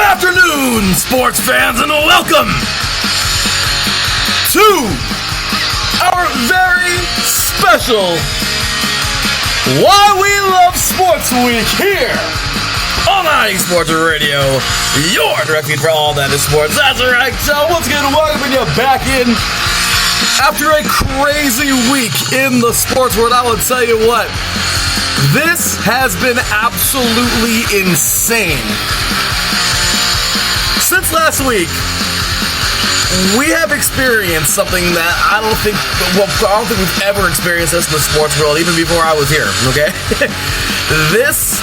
afternoon, sports fans, and welcome to our very special Why We Love Sports Week here on Sports Radio, your direct feed for all that is sports. That's right, so once again, welcoming you back in after a crazy week in the sports world. I will tell you what, this has been absolutely insane. Since last week, we have experienced something that I don't think we've ever experienced this in the sports world, even before I was here, okay? This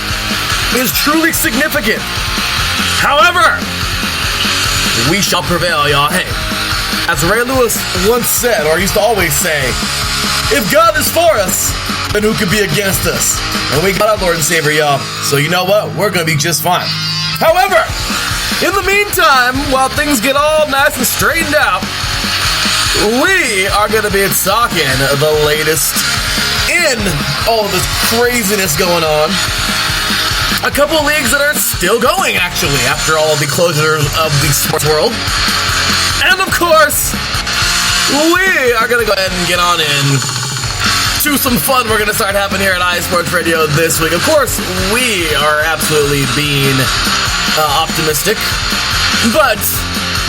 is truly significant. However, we shall prevail, y'all. Hey, as Ray Lewis once said, or used to always say, if God is for us, then who could be against us? And we got our Lord and Savior, y'all. So you know what? We're going to be just fine. However, in the meantime, while things get all nice and straightened out, we are going to be talking the latest in all of this craziness going on. A couple of leagues that are still going, actually, after all of the closures of the sports world. And, of course, we are going to go ahead and get on in to some fun we're going to start having here at iSports Radio this week. Of course, we are absolutely being optimistic, but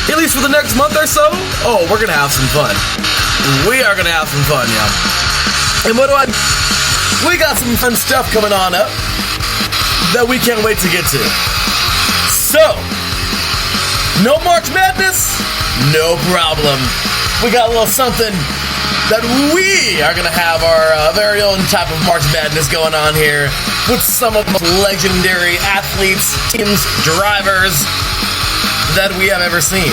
at least for the next month or so, we're going to have some fun. We are going to have some fun, yeah. And we got some fun stuff coming on up that we can't wait to get to. So, no March Madness? No problem. We got a little something that we are going to have our very own type of March Madness going on here with some of the most legendary athletes, teams, drivers that we have ever seen.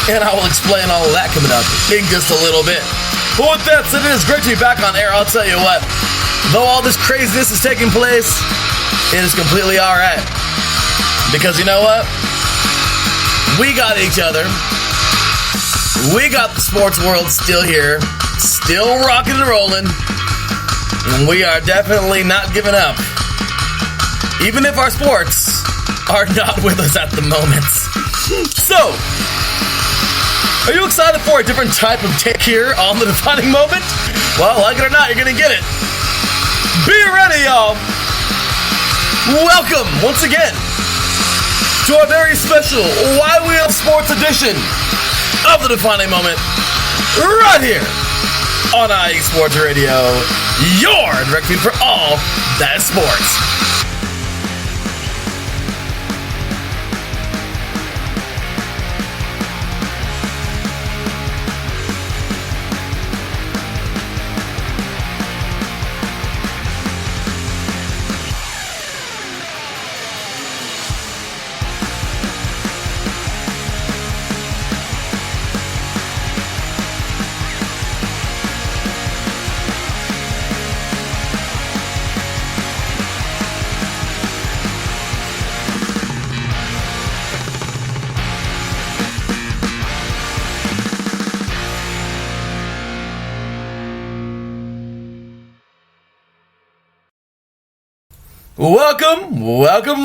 And I will explain all of that coming up in just a little bit. But with that said, it is great to be back on air. I'll tell you what, though all this craziness is taking place, it is completely alright. Because you know what? We got each other. We got the sports world still here, still rocking and rolling, and we are definitely not giving up, even if our sports are not with us at the moment. So, are you excited for a different type of take here on the defining moment? Well, like it or not, you're going to get it. Be ready, y'all. Welcome, once again, to our very special Why We Love Sports edition of the defining moment, right here on iSports Radio, your direct feed for all that sports.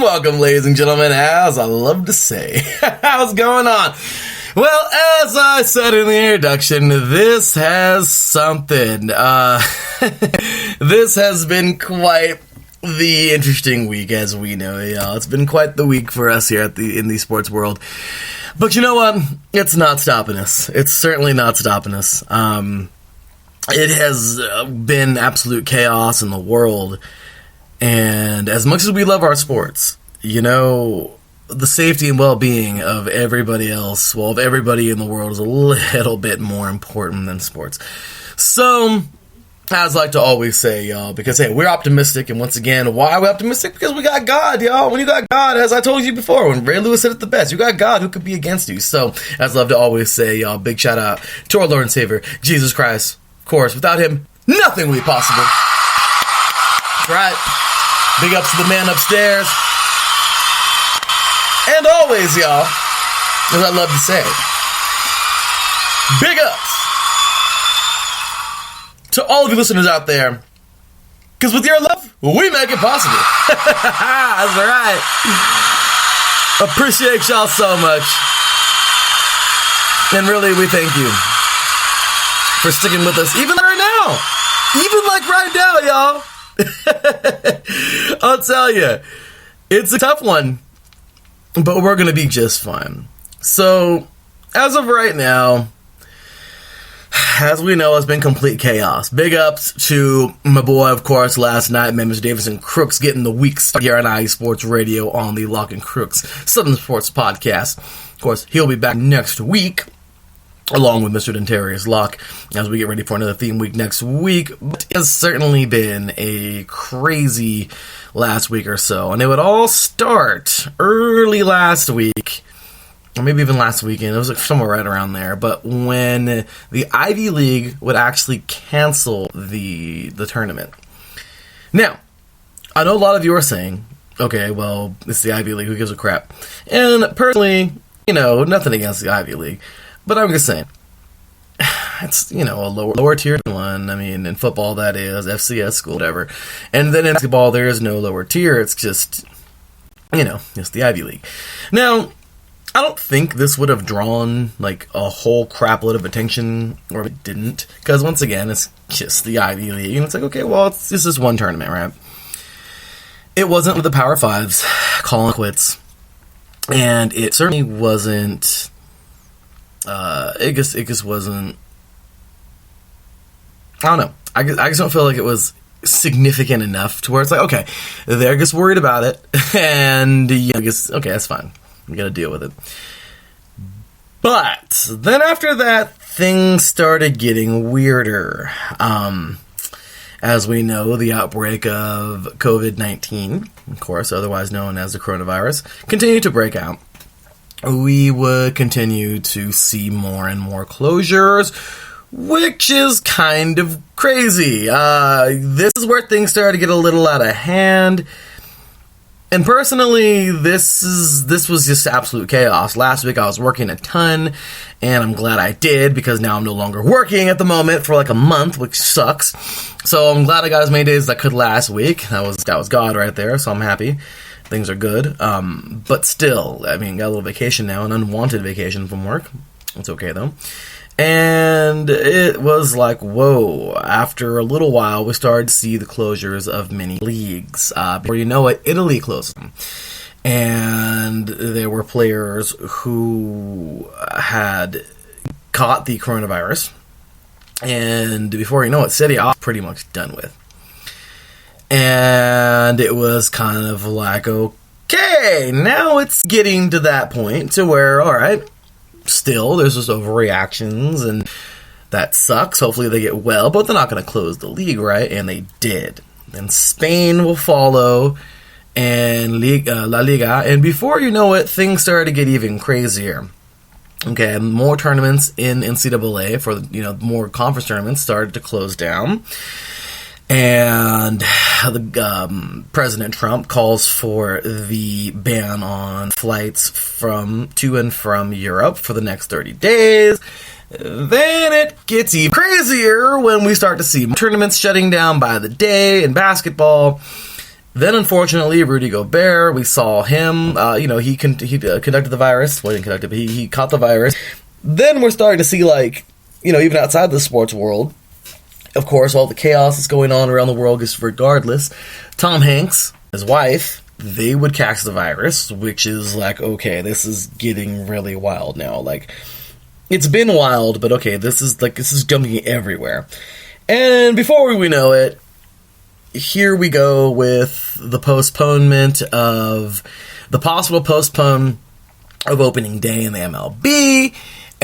Welcome, ladies and gentlemen, as I love to say. How's going on? Well, as I said in the introduction, this has something. This has been quite the interesting week, as we know, y'all. It's been quite the week for us here in the sports world. But you know what? It's not stopping us. It's certainly not stopping us. It has been absolute chaos in the world. And as much as we love our sports, you know, the safety and well-being of everybody else, of everybody in the world is a little bit more important than sports. So, as I like to always say, y'all, because, hey, we're optimistic, and once again, why are we optimistic? Because we got God, y'all. When you got God, as I told you before, when Ray Lewis said it the best, you got God, who could be against you? So, as I love to always say, y'all, big shout out to our Lord and Savior, Jesus Christ. Of course, without him, nothing would be possible. That's right. Big ups to the man upstairs. And always, y'all, as I love to say, big ups to all of you listeners out there, because with your love, we make it possible. That's right. Appreciate y'all so much. And really, we thank you for sticking with us, even right now. Even like right now, y'all. I'll tell you, it's a tough one, but we're going to be just fine. So, as of right now, as we know, it's been complete chaos. Big ups to my boy, of course, last night, Mr. Davison Crooks, getting the week started here on IE Sports Radio on the Lock and Crooks Southern Sports Podcast. Of course, he'll be back next week, along with Mr. Dentarius Locke, as we get ready for another theme week next week. But it has certainly been a crazy last week or so, and it would all start early last week, or maybe even last weekend. It was like somewhere right around there. But when the Ivy League would actually cancel the tournament. Now, I know a lot of you are saying, okay, well, it's the Ivy League, who gives a crap? And personally, nothing against the Ivy League. But I'm just saying, it's, a lower tier one. I mean, in football, that is, FCS school, whatever. And then in basketball, there is no lower tier. It's just, it's the Ivy League. Now, I don't think this would have drawn, a whole crap load of attention, or it didn't. Because, once again, it's just the Ivy League. And it's like, okay, well, it's just one tournament, right? It wasn't with the Power Fives calling quits. And it certainly wasn't... It just wasn't... I don't know. I just don't feel like it was significant enough to where it's like, okay, they're just worried about it. And, I guess, okay, that's fine. We gotta deal with it. But then after that, things started getting weirder. As we know, the outbreak of COVID-19, of course, otherwise known as the coronavirus, continued to break out. We would continue to see more and more closures, which is kind of crazy. This is where things started to get a little out of hand. And personally, this was just absolute chaos. Last week I was working a ton, and I'm glad I did, because now I'm no longer working at the moment for a month, which sucks. So I'm glad I got as many days as I could last week. That was God right there, so I'm happy. Things are good. But still, I mean, got a little vacation now, an unwanted vacation from work. It's okay though. And it was like, whoa. After a little while, we started to see the closures of many leagues. Before you know it, Italy closed them. And there were players who had caught the coronavirus. And before you know it, Serie A pretty much done with. And it was kind of like, okay, now it's getting to that point to where, all right, still, there's just overreactions, and that sucks. Hopefully they get well, but they're not going to close the league, right? And they did. And Spain will follow, and La Liga, and before you know it, things started to get even crazier. Okay, more tournaments in NCAA for, more conference tournaments started to close down. And the President Trump calls for the ban on flights to and from Europe for the next 30 days. Then it gets even crazier when we start to see tournaments shutting down by the day in basketball. Then, unfortunately, Rudy Gobert, we saw him, he conducted the virus. Well, he didn't conduct it, but he caught the virus. Then we're starting to see, even outside the sports world, of course, all the chaos that's going on around the world, just regardless. Tom Hanks, his wife, they would catch the virus, which is like, okay, this is getting really wild now. It's been wild, but okay, this is jumping everywhere. And before we know it, here we go with the possible postpone of opening day in the MLB.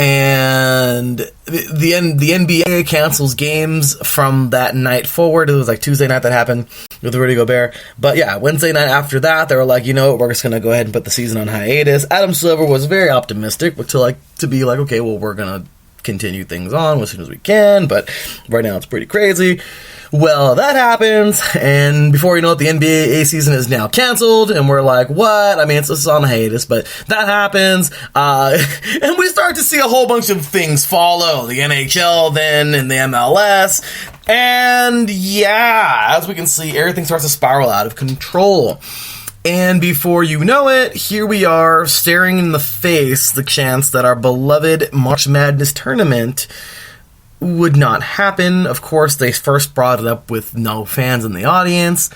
And the NBA cancels games from that night forward. It was Tuesday night that happened with Rudy Gobert. But yeah, Wednesday night after that, they were like, we're just going to go ahead and put the season on hiatus. Adam Silver was very optimistic to be like, okay, well, we're going to continue things on as soon as we can. But right now it's pretty crazy. Well, that happens, and before you know it, the NBA season is now canceled, and we're like, what? I mean, it's on hiatus, but that happens, and we start to see a whole bunch of things follow. The NHL then, and the MLS, and yeah, as we can see, everything starts to spiral out of control. And before you know it, here we are staring in the face the chance that our beloved March Madness tournament would not happen. Of course, they first brought it up with no fans in the audience.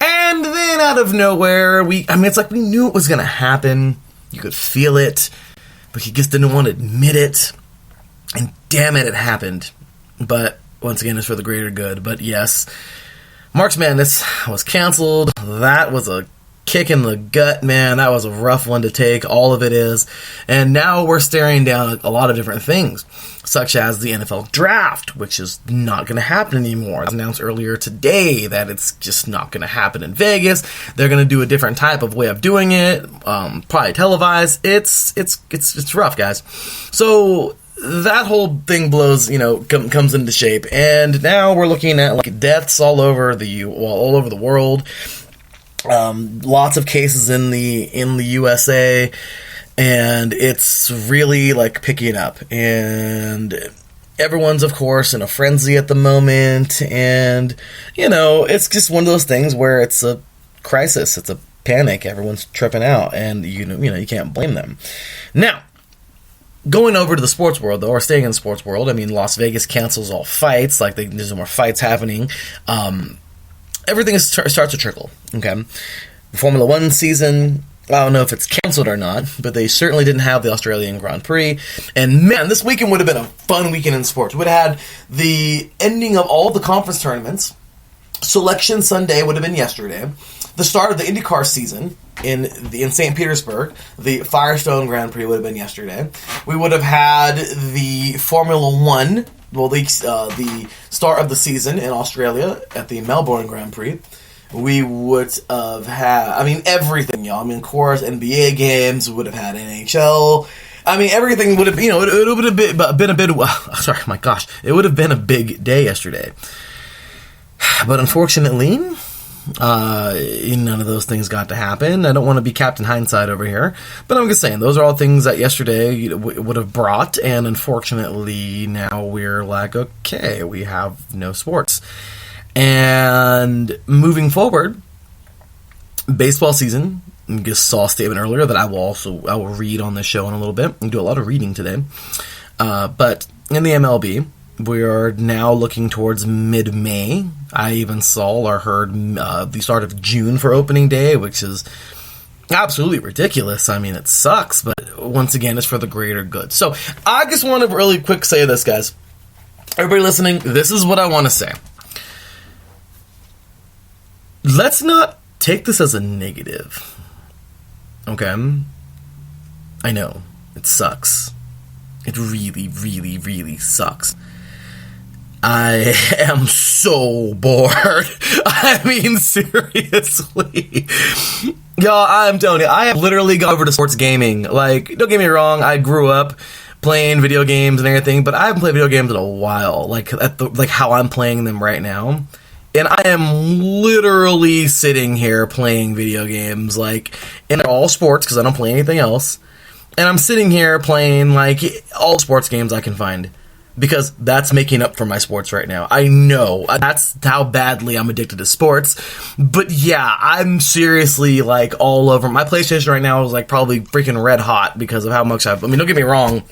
And then out of nowhere, it's like we knew it was going to happen. You could feel it. But he just didn't want to admit it. And damn it, it happened. But once again, it's for the greater good. But yes, March Madness was canceled. That was a kick in the gut, man. That was a rough one to take. All of it is. And now we're staring down a lot of different things, such as the NFL draft, which is not going to happen anymore. It was announced earlier today that it's just not going to happen in Vegas. They're going to do a different type of way of doing it, probably televised. It's rough, guys. So that whole thing blows, comes into shape, and now we're looking at like deaths all over the world. Lots of cases in the USA, and it's really like picking up, and everyone's of course in a frenzy at the moment, and it's just one of those things where it's a crisis, it's a panic, everyone's tripping out, and you can't blame them. Now, going over to the sports world, though, or staying in the sports world, Las Vegas cancels all fights, like there's no more fights happening. Everything starts to trickle, okay? The Formula One season, I don't know if it's canceled or not, but they certainly didn't have the Australian Grand Prix. And man, this weekend would have been a fun weekend in sports. We would have had the ending of all the conference tournaments. Selection Sunday would have been yesterday. The start of the IndyCar season in St. Petersburg, the Firestone Grand Prix would have been yesterday. We would have had the Formula One, the start of the season in Australia at the Melbourne Grand Prix. We would have had, everything, y'all. Of course, NBA games, we would have had NHL. Everything would have, it would have been a bit, sorry, my gosh, it would have been a big day yesterday. But unfortunately, none of those things got to happen. I don't want to be Captain Hindsight over here, but I'm just saying, those are all things that yesterday would have brought, and unfortunately, now we're like, okay, we have no sports. And moving forward, baseball season, I just saw a statement earlier that I will read on this show in a little bit, and do a lot of reading today, but in the MLB, we are now looking towards mid-May. I even saw or heard the start of June for opening day, which is absolutely ridiculous. It sucks, but once again, it's for the greater good. So I just want to really quick say this, guys. Everybody listening, this is what I want to say. Let's not take this as a negative. Okay? I know. It sucks. It really, really, really sucks. I am so bored. Seriously. Y'all, I'm telling you, I have literally gone over to sports gaming. Like, don't get me wrong, I grew up playing video games and everything, but I haven't played video games in a while, like how I'm playing them right now. And I am literally sitting here playing video games, and they're all sports, because I don't play anything else. And I'm sitting here playing, all sports games I can find. Because that's making up for my sports right now. I know. That's how badly I'm addicted to sports. But yeah, I'm seriously, all over. My PlayStation right now is, probably freaking red hot because of how much don't get me wrong.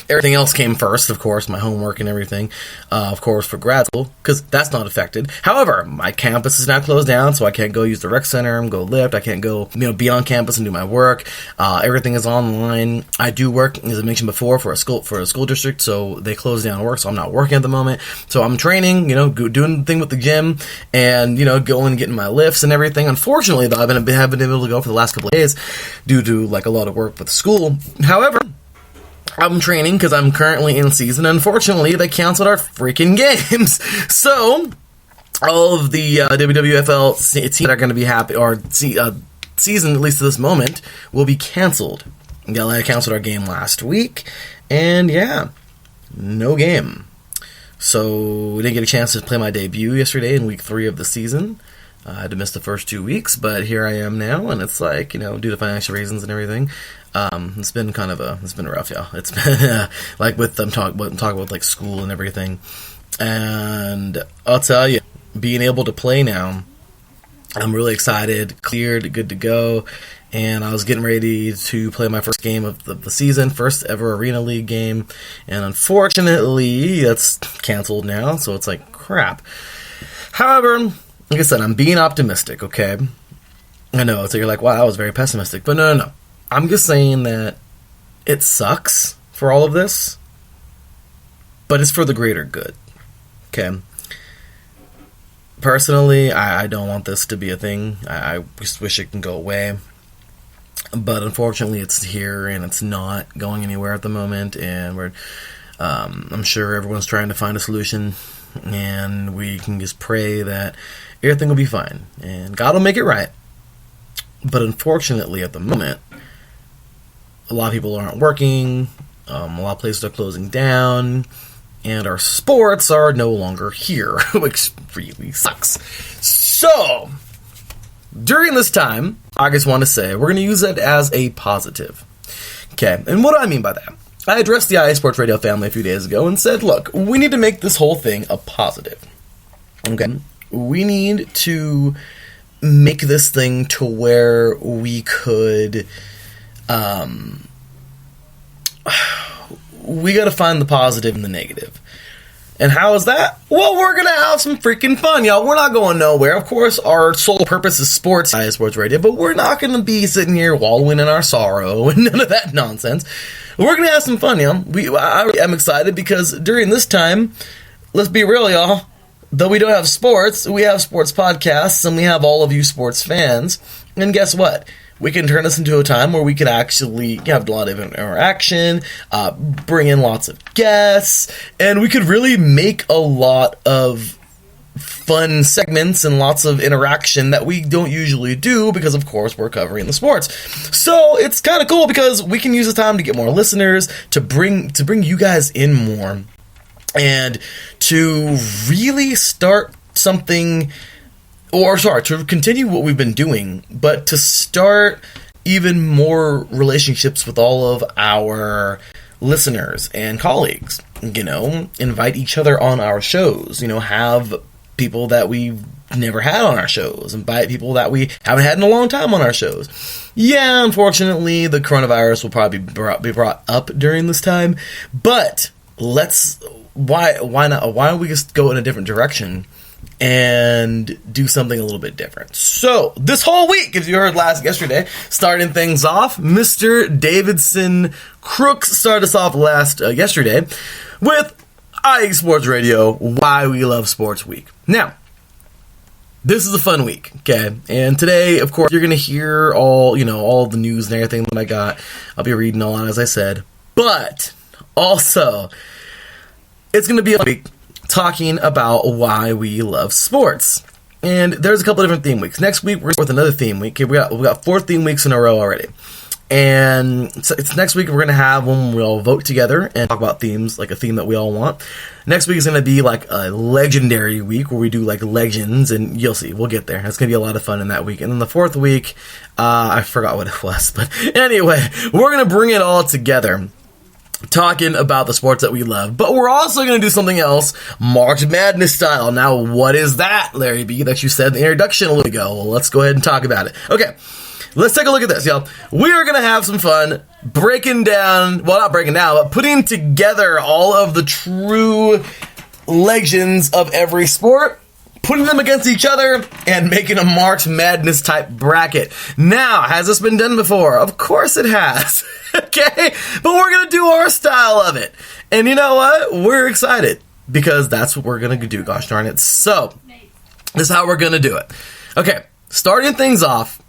Everything else came first, of course, my homework and everything, of course, for grad school, because that's not affected. However, my campus is now closed down, so I can't go use the rec center and go lift. I can't go, be on campus and do my work. Everything is online. I do work, as I mentioned before, for a school district, so they closed down work, so I'm not working at the moment. So I'm training, doing the thing with the gym, and, going and getting my lifts and everything. Unfortunately, though, I haven't been able to go for the last couple of days due to, a lot of work with school. However, I'm training because I'm currently in season. Unfortunately, they canceled our freaking games. So, all of the WWFL teams that are going to be happy, or season, at least to this moment, will be canceled. They canceled our game last week, and yeah, no game. So, we didn't get a chance to play my debut yesterday in week 3 of the season. I had to miss the first 2 weeks, but here I am now, and it's due to financial reasons and everything. It's been it's been rough, yeah. It's been, with them talking about, school and everything. And I'll tell you, being able to play now I'm really excited, cleared, good to go, and I was getting ready to play my first game of the season, first ever Arena League game, and unfortunately, that's canceled now, so it's like, crap. However, like I said, I'm being optimistic, okay? I know, so you're like, wow, that was very pessimistic, but no. I'm just saying that it sucks for all of this, but it's for the greater good, okay? Personally, I don't want this to be a thing. I just wish it can go away. But unfortunately, it's here, and it's not going anywhere at the moment, and I'm sure everyone's trying to find a solution, and we can just pray that everything will be fine, and God will make it right. But unfortunately, at the moment, a lot of people aren't working, a lot of places are closing down, and our sports are no longer here, which really sucks. So, during this time, I just want to say, we're going to use it as a positive. Okay, and what do I mean by that? I addressed the IA Sports Radio family a few days ago and said, look, we need to make this whole thing a positive. Okay, we need to make this thing to where we could, we got to find the positive and the negative. And how is that? Well, we're going to have some freaking fun, y'all. We're not going nowhere. Of course, our sole purpose is sports, Sports Radio, but we're not going to be sitting here wallowing in our sorrow and none of that nonsense. We're going to have some fun, y'all. I'm excited because during this time, let's be real, y'all, though we don't have sports, we have sports podcasts, and we have all of you sports fans. And guess what? We can turn this into a time where we could actually have a lot of interaction, bring in lots of guests, and we could really make a lot of fun segments and lots of interaction that we don't usually do because, of course, we're covering the sports. So it's kind of cool because we can use the time to get more listeners, to bring you guys in more, and to really start something. To continue what we've been doing, but to start even more relationships with all of our listeners and colleagues. Invite each other on our shows. Have people that we've never had on our shows. Invite people that we haven't had in a long time on our shows. Yeah, unfortunately, the coronavirus will probably be brought up during this time, but why not? Why don't we just go in a different direction and do something a little bit different? So, this whole week, if you heard yesterday, starting things off, Mr. Davidson Crooks started us off yesterday with IA Sports Radio, Why We Love Sports Week. Now, this is a fun week, okay? And today, of course, you're going to hear all the news and everything that I got. I'll be reading all that, as I said. But, also, it's going to be a week talking about why we love sports. And there's a couple of different theme weeks. Next week, we're with another theme week. Okay, we got 4 theme weeks in a row already. And so it's next week we're going to have when we all vote together and talk about themes, like a theme that we all want. Next week is going to be like a legendary week where we do like legends, and you'll see, we'll get there. It's going to be a lot of fun in that week. And then the 4th week, I forgot what it was. But anyway, we're going to bring it all together, talking about the sports that we love. But we're also going to do something else, March Madness style. Now, what is that, Larry B, that you said in the introduction a little ago? Well, let's go ahead and talk about it. Okay, let's take a look at this, y'all. We are going to have some fun breaking down, well, not breaking down, but putting together all of the true legends of every sport, putting them against each other, and making a March Madness type bracket. Now, has this been done before? Of course it has. Okay? But we're going to do our style of it. And you know what? We're excited because that's what we're going to do, gosh darn it. So, this is how we're going to do it. Okay, starting things off.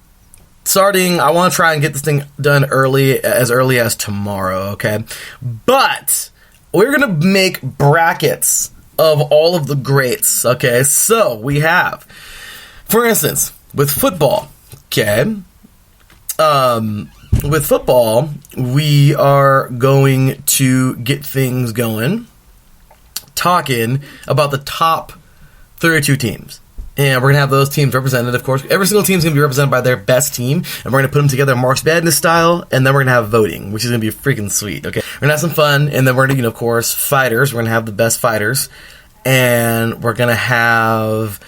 I want to try and get this thing done early as tomorrow, okay? But we're going to make brackets of all of the greats, okay? So, we have, for instance, with football, okay? With football, we are going to get things going, talking about the top 32 teams. And we're going to have those teams represented, of course. Every single team is going to be represented by their best team. And we're going to put them together March Madness style. And then we're going to have voting, which is going to be freaking sweet, okay? We're going to have some fun. And then we're going to, of course, fighters. We're going to have the best fighters. And we're going to have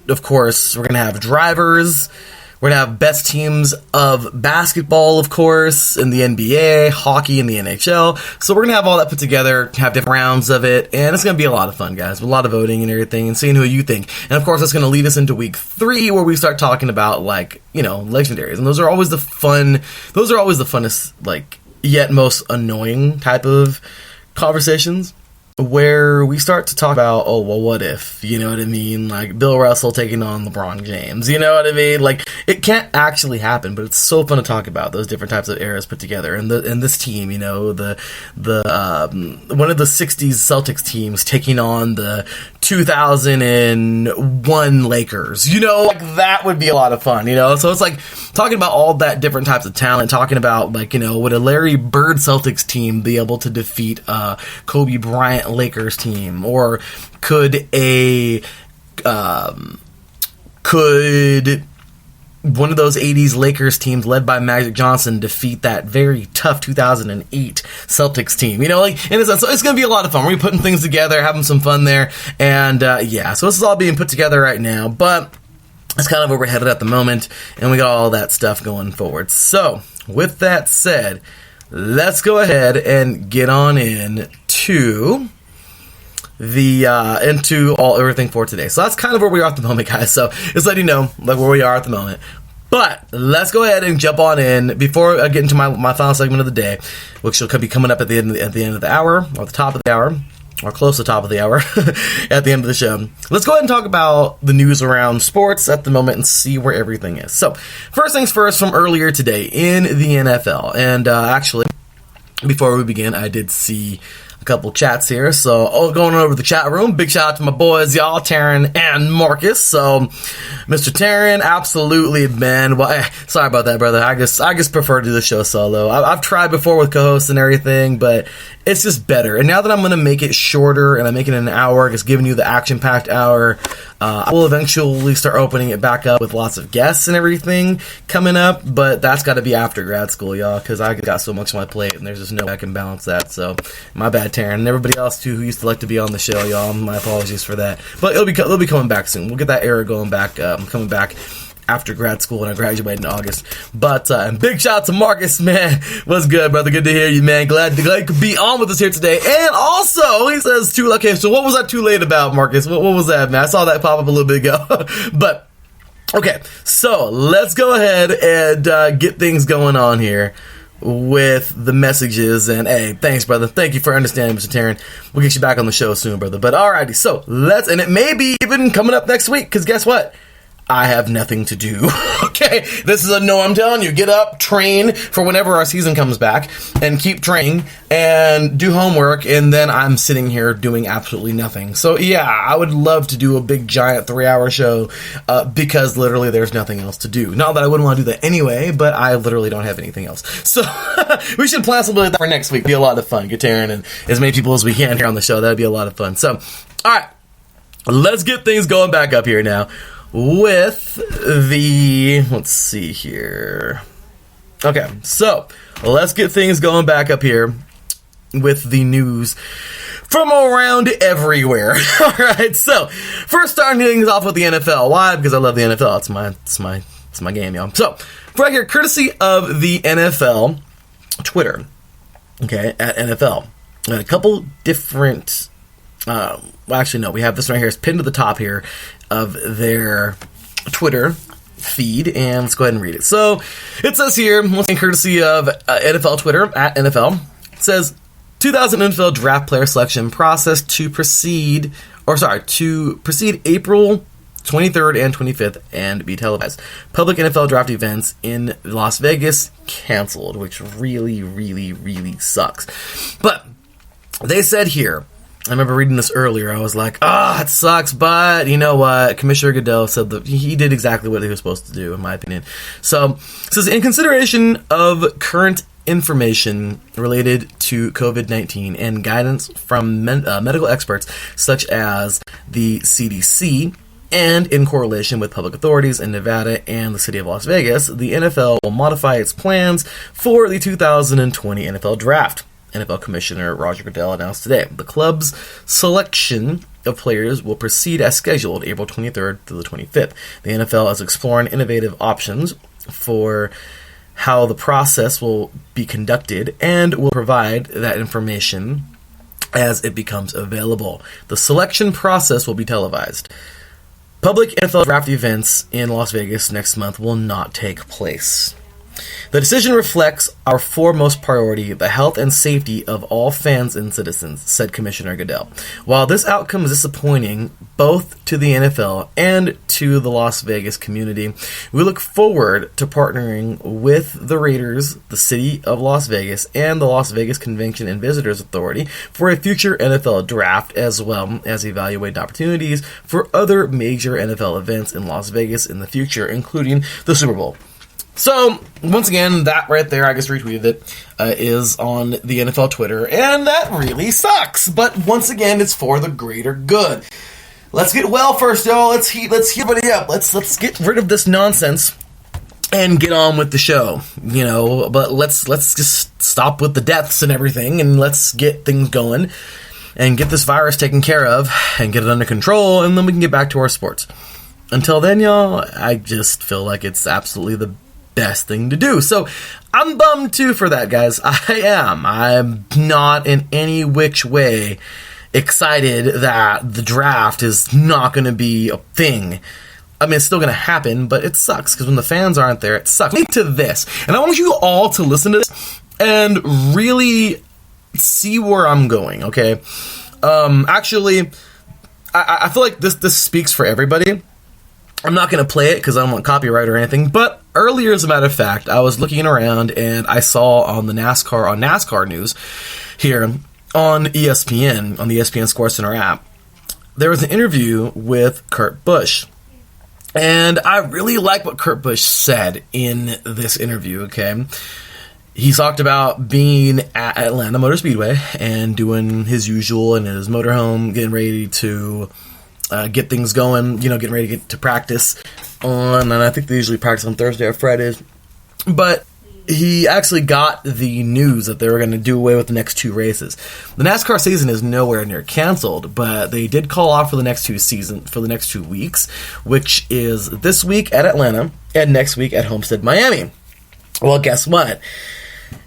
of course, we're going to have drivers. We're going to have best teams of basketball, of course, in the NBA, hockey in the NHL. So we're going to have all that put together, have different rounds of it, and it's going to be a lot of fun, guys. A lot of voting and everything, and seeing who you think. And, of course, that's going to lead us into week 3, where we start talking about, like, you know, legendaries. And those are always the funnest, like, yet most annoying type of conversations, where we start to talk about, oh, well, what if, you know what I mean? Like, Bill Russell taking on LeBron James, you know what I mean? Like, it can't actually happen, but it's so fun to talk about those different types of eras put together. And this team, you know, the one of the 60s Celtics teams taking on the 2001 Lakers, you know, like, that would be a lot of fun, you know? So it's like talking about all that different types of talent, talking about, like, you know, would a Larry Bird Celtics team be able to defeat Kobe Bryant Lakers team, or could one of those 80s Lakers teams led by Magic Johnson defeat that very tough 2008 Celtics team, you know, like, and so it's going to be a lot of fun. We're putting things together, having some fun there, and yeah, so this is all being put together right now, but that's kind of where we're headed at the moment, and we got all that stuff going forward. So with that said, let's go ahead and get on in to into everything for today. So that's kind of where we are at the moment, guys. So just letting you know, like, where we are at the moment. But let's go ahead and jump on in before I get into my final segment of the day, which will be coming up at the end of the hour, or the top of the hour, or close to the top of the hour at the end of the show. Let's go ahead and talk about the news around sports at the moment and see where everything is. So first things first, from earlier today in the NFL, and actually, before we begin, I did see a couple chats here, so going over the chat room, big shout out to my boys, y'all, Taryn and Marcus. So Mr. Taryn, absolutely, man. Well, sorry about that, brother. I just prefer to do the show solo. I've tried before with co-hosts and everything, but it's just better. And now that I'm going to make it shorter and I'm making it an hour, just giving you the action-packed hour, I will eventually start opening it back up with lots of guests and everything coming up, but that's got to be after grad school, y'all, because I got so much on my plate, and there's just no way I can balance that. So my bad, Taryn, and everybody else too who used to like to be on the show, y'all. My apologies for that, but it'll be coming back soon. We'll get that era going back, coming back after grad school when I graduate in August. But and big shout out to Marcus, man. What's good, brother? Good to hear you, man. Glad you could be on with us here today. And also, he says okay, so what was I too late about, Marcus? What was that, man? I saw that pop up a little bit ago. But okay, so let's go ahead and get things going on here with the messages. And hey, thanks, brother. Thank you for understanding, Mr. Taryn. We'll get you back on the show soon, brother. But alrighty, so and it may be even coming up next week, because guess what? I have nothing to do. Okay, this is I'm telling you, get up, train for whenever our season comes back, and keep training, and do homework, and then I'm sitting here doing absolutely nothing. So yeah, I would love to do a big, giant 3-hour show, because literally there's nothing else to do. Not that I wouldn't want to do that anyway, but I literally don't have anything else. So we should plan something like that for next week. Be a lot of fun. Get Taryn and as many people as we can here on the show. That'd be a lot of fun. So, alright, let's get things going back up here now with let's see here. Okay, so let's get things going back up here with the news from around everywhere. All right, so first starting things off with the NFL. Why? Because I love the NFL. It's my game, y'all. So right here, courtesy of the NFL Twitter. Okay, at NFL, a couple different. Well, actually, no. We have this right here. It's pinned to the top here of their Twitter feed, and let's go ahead and read it. So it says here, courtesy of NFL Twitter at NFL, it says 2000 NFL draft player selection process to proceed April 23rd and 25th and be televised. Public NFL draft events in Las Vegas canceled, which really, really, really sucks. But they said here, I remember reading this earlier. I was like, it sucks, but you know what? Commissioner Goodell said that he did exactly what he was supposed to do, in my opinion. So, it says, in consideration of current information related to COVID-19 and guidance from medical experts such as the CDC, and in correlation with public authorities in Nevada and the city of Las Vegas, the NFL will modify its plans for the 2020 NFL Draft. NFL Commissioner Roger Goodell announced today. The club's selection of players will proceed as scheduled April 23rd through the 25th. The NFL is exploring innovative options for how the process will be conducted and will provide that information as it becomes available. The selection process will be televised. Public NFL draft events in Las Vegas next month will not take place. The decision reflects our foremost priority, the health and safety of all fans and citizens, said Commissioner Goodell. While this outcome is disappointing both to the NFL and to the Las Vegas community, we look forward to partnering with the Raiders, the City of Las Vegas, and the Las Vegas Convention and Visitors Authority for a future NFL draft, as well as evaluating opportunities for other major NFL events in Las Vegas in the future, including the Super Bowl. So, once again, that right there, I just retweeted it, is on the NFL Twitter, and that really sucks. But once again, it's for the greater good. Let's get well first, y'all. Let's heat everybody up. Let's get rid of this nonsense and get on with the show. You know, but let's just stop with the deaths and everything, and let's get things going and get this virus taken care of and get it under control, and then we can get back to our sports. Until then, y'all, I just feel like it's absolutely the best thing to do. So I'm bummed too for that, guys. I am. I'm not in any which way excited that the draft is not going to be a thing. I mean, it's still going to happen, but it sucks because when the fans aren't there, it sucks. To this, and I want you all to listen to this and really see where I'm going. Okay. Actually, I feel like this speaks for everybody. I'm not going to play it because I don't want copyright or anything, but earlier, as a matter of fact, I was looking around and I saw on NASCAR news here on ESPN, on the ESPN SportsCenter app, there was an interview with Kurt Busch. And I really like what Kurt Busch said in this interview, okay? He talked about being at Atlanta Motor Speedway and doing his usual in his motorhome, getting ready to get things going, you know, getting ready to get to practice and I think they usually practice on Thursday or Fridays, but he actually got the news that they were going to do away with the next two races. The NASCAR season is nowhere near canceled, but they did call off for the next 2 weeks, which is this week at Atlanta and next week at Homestead, Miami. Well, guess what?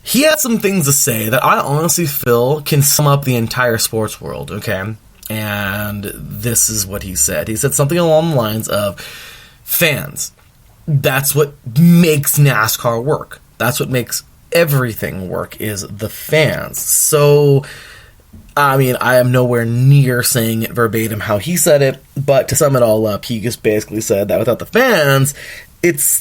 He had some things to say that I honestly feel can sum up the entire sports world, okay? And this is what he said. He said something along the lines of, fans, that's what makes NASCAR work. That's what makes everything work, is the fans. So, I mean, I am nowhere near saying it verbatim how he said it, but to sum it all up, he just basically said that without the fans, it's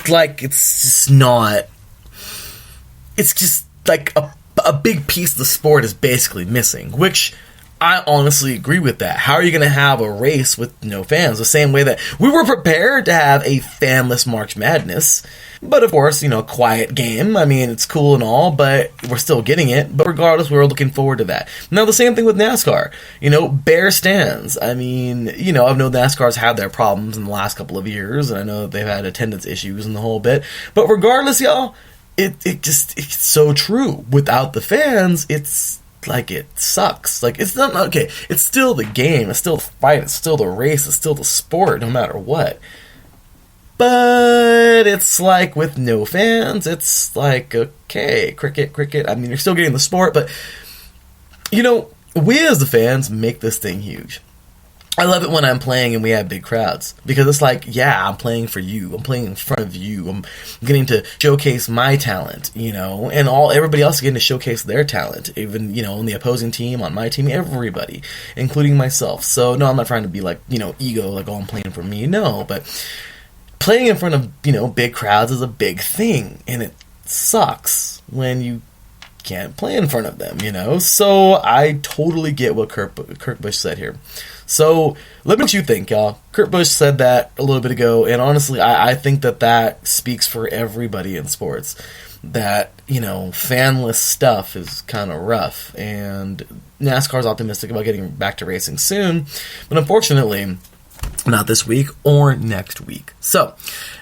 just like a big piece of the sport is basically missing, which I honestly agree with that. How are you going to have a race with no fans? The same way that we were prepared to have a fanless March Madness. But of course, you know, quiet game. I mean, it's cool and all, but we're still getting it. But regardless, we're looking forward to that. Now, the same thing with NASCAR. You know, bare stands. I mean, you know, I've known NASCAR's had their problems in the last couple of years, and I know that they've had attendance issues and the whole bit. But regardless, y'all, it's so true. Without the fans, it's like it sucks. Like, it's not okay. It's still the game. It's still the fight. It's still the race. It's still the sport, no matter what. But it's like with no fans, it's like, okay, cricket. I mean, you're still getting the sport, but, you know, we as the fans make this thing huge. I love it when I'm playing and we have big crowds, because it's like, yeah, I'm playing for you. I'm playing in front of you. I'm getting to showcase my talent, you know, and everybody else is getting to showcase their talent, even, you know, on the opposing team, on my team, everybody, including myself. So, no, I'm not trying to be like, you know, ego, like, oh, I'm playing for me. No, but playing in front of, you know, big crowds is a big thing, and it sucks when you can't play in front of them, you know? So I totally get what Kurt Busch said here. So let me know what you think, y'all. Kurt Busch said that a little bit ago, and honestly, I think that speaks for everybody in sports. That, you know, fanless stuff is kind of rough, and NASCAR's optimistic about getting back to racing soon, but unfortunately, not this week or next week. So,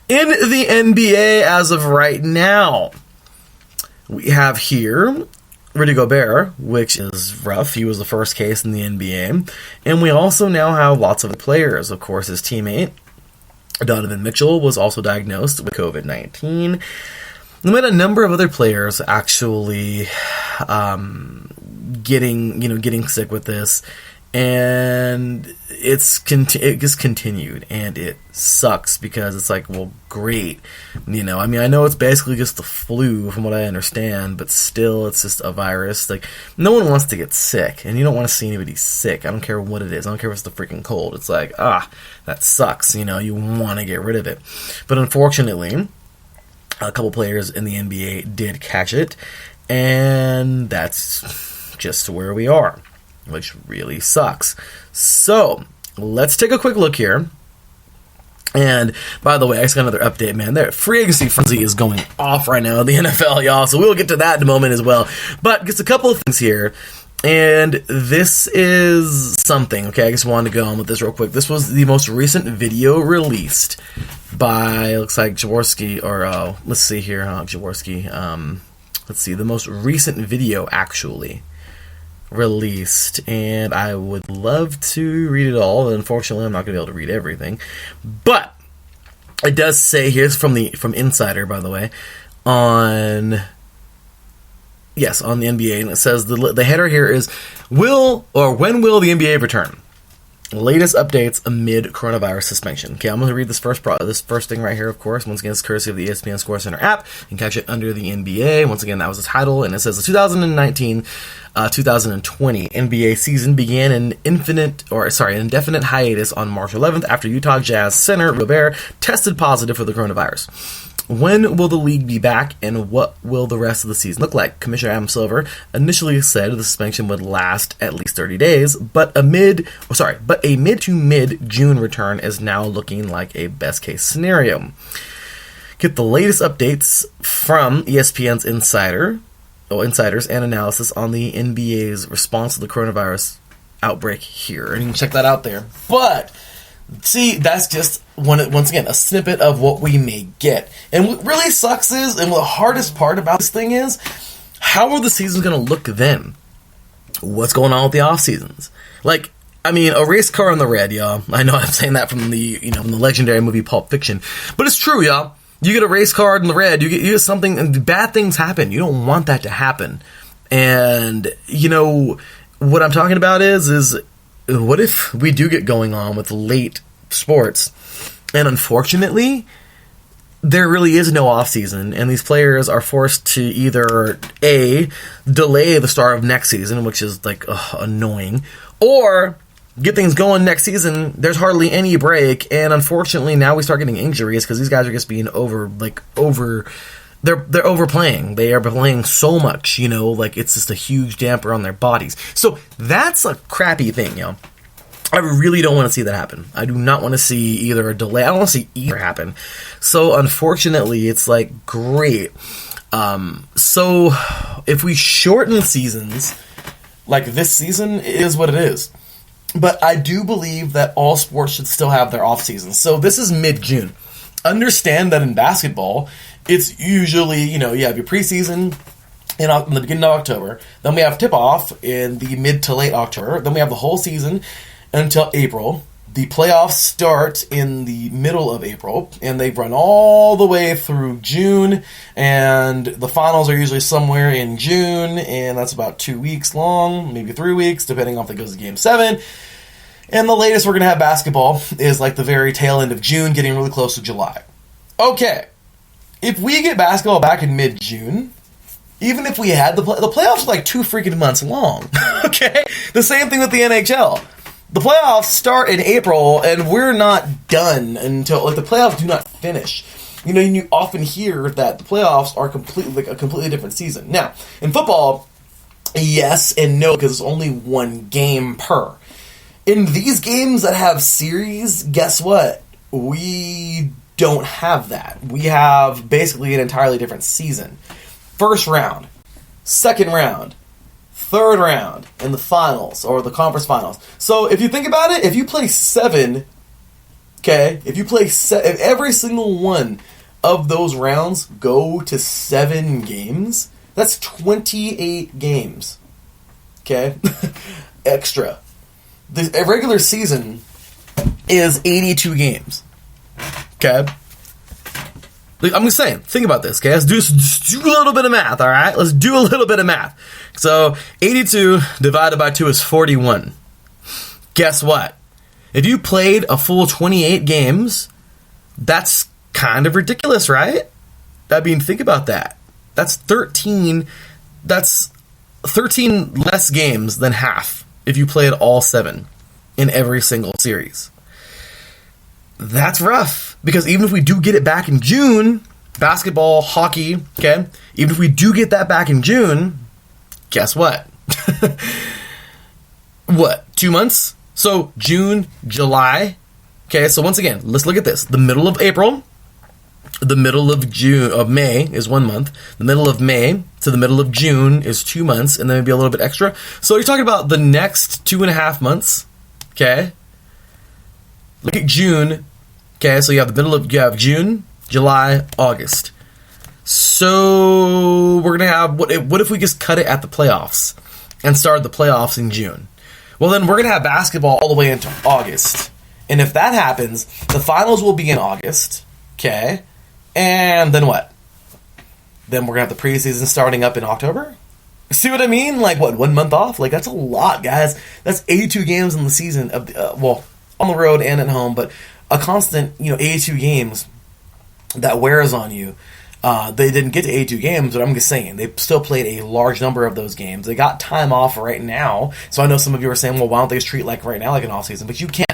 in the NBA as of right now, we have here Rudy Gobert, which is rough. He was the first case in the NBA. And we also now have lots of players. Of course, his teammate, Donovan Mitchell, was also diagnosed with COVID-19. We had a number of other players actually getting sick with this, and it just continued, and it sucks because it's like, well, great, I mean, I know it's basically just the flu from what I understand, but still, it's just a virus. Like, no one wants to get sick, and you don't want to see anybody sick. I don't care what it is. I don't care if it's the freaking cold. It's like, that sucks. You want to get rid of it, but unfortunately, a couple players in the NBA did catch it, and that's just where we are, which really sucks. So, let's take a quick look here. And, by the way, I just got another update, man. Their free agency frenzy is going off right now in the NFL, y'all, so we'll get to that in a moment as well. But just a couple of things here, and this is something, okay? I just wanted to go on with this real quick. This was the most recent video released by, looks like Jaworski, or let's see here, Jaworski. Let's see, the most recent video actually released, and I would love to read it all. Unfortunately, I'm not going to be able to read everything, but it does say, here's from Insider, by the way, on the NBA, and it says the header here is, when will the NBA return? Latest updates amid coronavirus suspension. Okay, I'm going to read this first thing right here, of course. Once again, it's courtesy of the ESPN ScoreCenter app. You can catch it under the NBA. Once again, that was the title, and it says the 2019-2020 NBA season began an indefinite hiatus on March 11th after Utah Jazz center Gobert tested positive for the coronavirus. When will the league be back, and what will the rest of the season look like? Commissioner Adam Silver initially said the suspension would last at least 30 days, but a mid to mid-June return is now looking like a best-case scenario. Get the latest updates from ESPN's insiders and analysis on the NBA's response to the coronavirus outbreak here. And you can check that out there. But see, that's just, once again, a snippet of what we may get. And what really sucks is, and the hardest part about this thing is, how are the seasons going to look then? What's going on with the off seasons? Like, I mean, a race car in the red, y'all. I know I'm saying that from the, from the legendary movie Pulp Fiction. But it's true, y'all. You get a race car in the red, you get something, and bad things happen. You don't want that to happen. And, what I'm talking about is what if we do get going on with late sports, and unfortunately, there really is no off season, and these players are forced to either delay the start of next season, which is like annoying, or get things going next season. There's hardly any break, and unfortunately, now we start getting injuries because these guys are just being they're overplaying. They are playing so much, it's just a huge damper on their bodies. So that's a crappy thing, I really don't want to see that happen. I do not want to see either a delay. I don't want to see either happen. So unfortunately, it's like, great. So if we shorten seasons, like this season, it is what it is. But I do believe that all sports should still have their off seasons. So this is mid-June. Understand that in basketball, it's usually, you have your preseason in the beginning of October. Then we have tip-off in the mid to late October. Then we have the whole season until April. The playoffs start in the middle of April, and they run all the way through June, and the finals are usually somewhere in June, and that's about 2 weeks long, maybe 3 weeks, depending on if it goes to Game 7. And the latest we're going to have basketball is like the very tail end of June, getting really close to July. Okay, if we get basketball back in mid-June, even if we had the playoffs are like 2 freaking months long, okay? The same thing with the NHL. The playoffs start in April, and we're not done until, the playoffs do not finish. You often hear that the playoffs are a completely different season. Now, in football, yes and no, because it's only one game per. In these games that have series, guess what? We don't have that. We have basically an entirely different season. First round, second round, third round, in the finals, or the conference finals. So if you think about it, if you play 7, okay, if every single one of those rounds go to 7 games, That's 28 games. Okay? Extra. A regular season is 82 games. Okay? I'm just saying, think about this, okay? Let's do a little bit of math, all right? Let's do a little bit of math. So, 82 divided by 2 is 41. Guess what? If you played a full 28 games, that's kind of ridiculous, right? I mean, think about that. That's 13 less games than half if you played all 7 in every single series. That's rough, because even if we do get it back in June, basketball, hockey, okay, even if we do get that back in June, guess what? What, 2 months? So June, July, okay, so once again, let's look at this. The middle of April, the middle of May is 1 month, the middle of May to the middle of June is 2 months, and then maybe a little bit extra. So you're talking about the next 2.5 months, okay? Look at June. Okay, so you have June, July, August. So we're gonna have what if we just cut it at the playoffs and start the playoffs in June? Well, then we're gonna have basketball all the way into August, and if that happens, the finals will be in August. Okay, and then what? Then we're gonna have the preseason starting up in October. See what I mean? Like, what, 1 month off? Like, that's a lot, guys. That's 82 games in the season of on the road and at home, but a constant, 82 games that wears on you. They didn't get to 82 games, but I'm just saying, they still played a large number of those games. They got time off right now, so I know some of you are saying, well, why don't they just treat like right now like an off season? But you can't.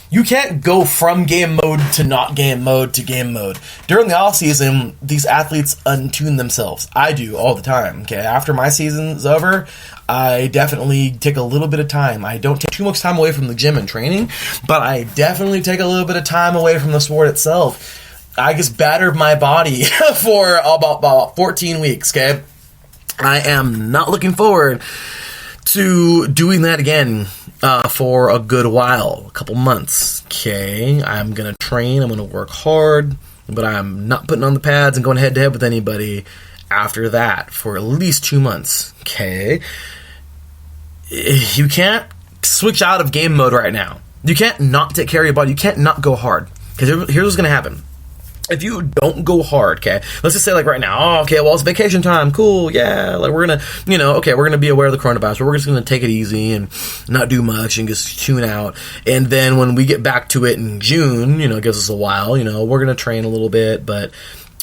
You can't go from game mode to not game mode to game mode. During the off season, these athletes untune themselves. I do all the time. Okay, after my season's over, I definitely take a little bit of time. I don't take too much time away from the gym and training, but I definitely take a little bit of time away from the sport itself. I just battered my body for about 14 weeks. Okay, I am not looking forward to doing that again for a good while, a couple months. Okay, I'm gonna train, I'm gonna work hard, but I'm not putting on the pads and going head to head with anybody after that for at least 2 months. Okay, you can't switch out of game mode right now. You can't not take care of your body. You can't not go hard, because here's what's gonna happen. If you don't go hard, okay, let's just say like right now, okay, well, it's vacation time, cool, yeah, like we're gonna, we're gonna be aware of the coronavirus, but we're just gonna take it eezy and not do much and just tune out. And then when we get back to it in June, it gives us a while, we're gonna train a little bit, but,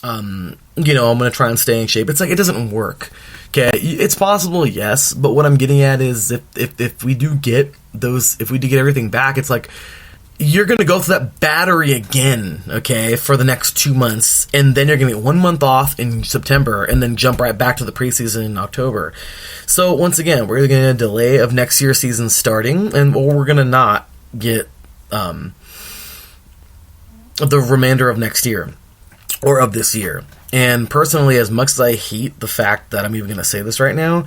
I'm gonna try and stay in shape. It's like, it doesn't work, okay? It's possible, yes, but what I'm getting at is if we do get everything back, it's like, you're going to go through that battery again, okay, for the next 2 months, and then you're going to get 1 month off in September, and then jump right back to the preseason in October. So, once again, we're either going to delay of next year's season starting, or we're going to not get the remainder of next year, or of this year. And personally, as much as I hate the fact that I'm even going to say this right now,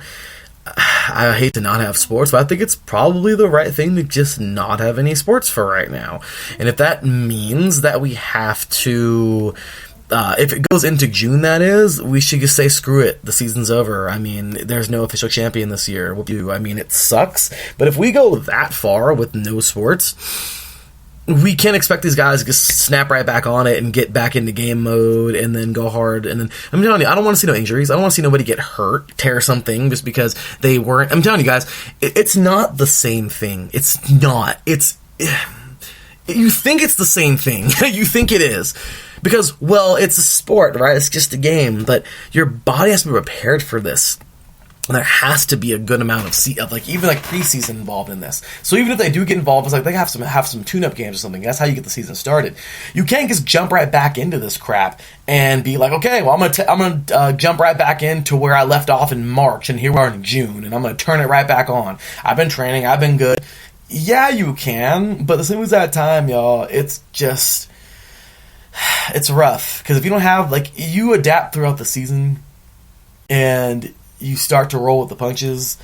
I hate to not have sports, but I think it's probably the right thing to just not have any sports for right now. And if that means that we have to, if it goes into June, that is, we should just say, screw it, the season's over. I mean, there's no official champion this year. I mean, it sucks, but if we go that far with no sports, we can't expect these guys to just snap right back on it and get back into game mode and then go hard. And then, I'm telling you, I don't want to see no injuries. I don't want to see nobody get hurt, tear something just because they weren't. I'm telling you guys, it's not the same thing. It's not. You think it's the same thing. You think it is. Because, well, it's a sport, right? It's just a game. But your body has to be prepared for this. And there has to be a good amount of preseason involved in this. So even if they do get involved, it's like they have some tune-up games or something. That's how you get the season started. You can't just jump right back into this crap and be like, okay, well, I'm gonna jump right back into where I left off in March, and here we are in June, and I'm gonna turn it right back on. I've been training, I've been good. Yeah, you can, but as soon as that time, y'all, it's rough, because if you don't have you adapt throughout the season, and you start to roll with the punches.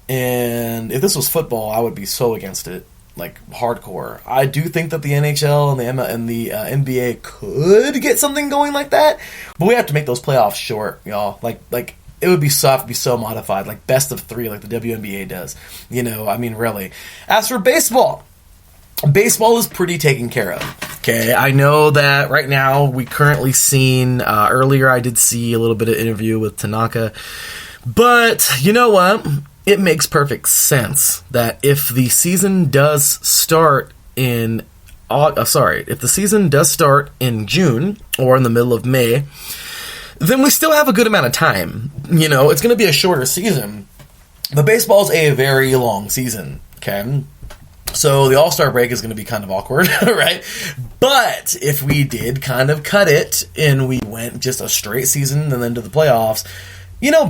And if this was football, I would be so against it, hardcore. I do think that the NHL and the NBA could get something going like that, but we have to make those playoffs short, y'all. it would be soft, be so modified, like best of 3, like the WNBA does. I mean, really. As for baseball is pretty taken care of. Okay, I know that right now we currently seen, earlier I did see a little bit of interview with Tanaka, but you know what? It makes perfect sense that if the season does start in if the season does start in June or in the middle of May, then we still have a good amount of time. It's going to be a shorter season, but baseball's a very long season, okay? So the All-Star break is going to be kind of awkward, right? But if we did kind of cut it and we went just a straight season and then to the playoffs,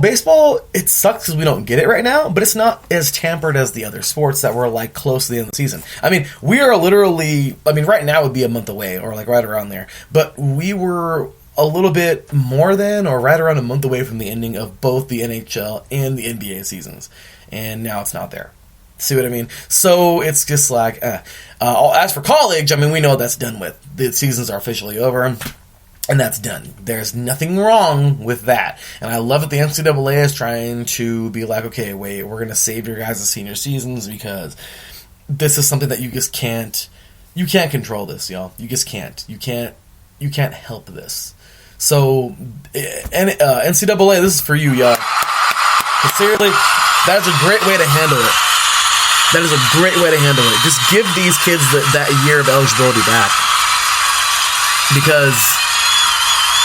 baseball, it sucks because we don't get it right now, but it's not as tampered as the other sports that were like close to the end of the season. I mean, we are literally, right now would be a month away or like right around there, but we were a little bit more than or right around a month away from the ending of both the NHL and the NBA seasons. And now it's not there. See what I mean? So it's just like, as for college, we know that's done with. The seasons are officially over. And that's done. There's nothing wrong with that. And I love that the NCAA is trying to be like, okay, wait, we're going to save your guys' senior seasons because this is something that you just can't, control this, y'all. You just can't. You can't help this. So, NCAA, this is for you, y'all. Seriously, that is a great way to handle it. That is a great way to handle it. Just give these kids that year of eligibility back. Because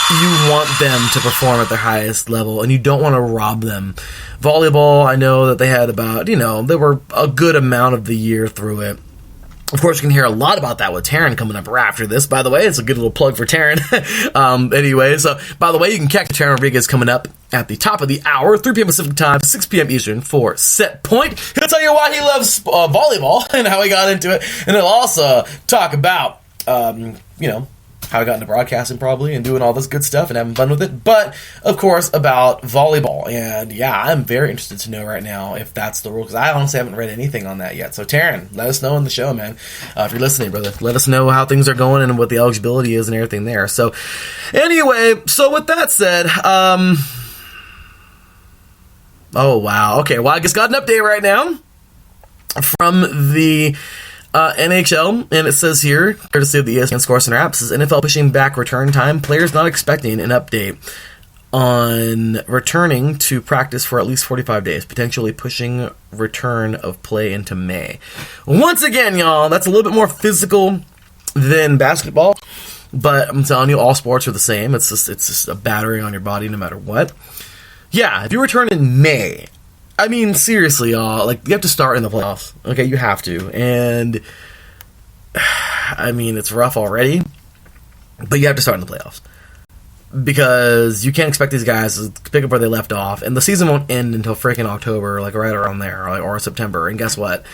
you want them to perform at their highest level, and you don't want to rob them. Volleyball, I know that they had about, they were a good amount of the year through it. Of course, you can hear a lot about that with Taryn coming up right after this, by the way. It's a good little plug for Taryn. Anyway, so, by the way, you can catch Taryn Rodriguez coming up at the top of the hour, 3 p.m. Pacific Time, 6 p.m. Eastern for Set Point. He'll tell you why he loves volleyball and how he got into it, and he'll also talk about, how I got into broadcasting probably and doing all this good stuff and having fun with it, but of course about volleyball. And yeah, I'm very interested to know right now if that's the rule, because I honestly haven't read anything on that yet. So Taryn, let us know on the show, man. If you're listening, brother, let us know how things are going and what the eligibility is and everything there. So anyway, so with that said, oh wow, okay, well I just got an update right now from the NHL, and it says here, courtesy of the ESPN Score Center app, says NFL pushing back return time. Players not expecting an update on returning to practice for at least 45 days, potentially pushing return of play into May. Once again, y'all, that's a little bit more physical than basketball, but I'm telling you, all sports are the same. It's just a battering on your body no matter what. Yeah, if you return in May, seriously, y'all, you have to start in the playoffs. Okay, you have to. And, it's rough already, but you have to start in the playoffs. Because you can't expect these guys to pick up where they left off, and the season won't end until freaking October, right around there, or September. And guess what?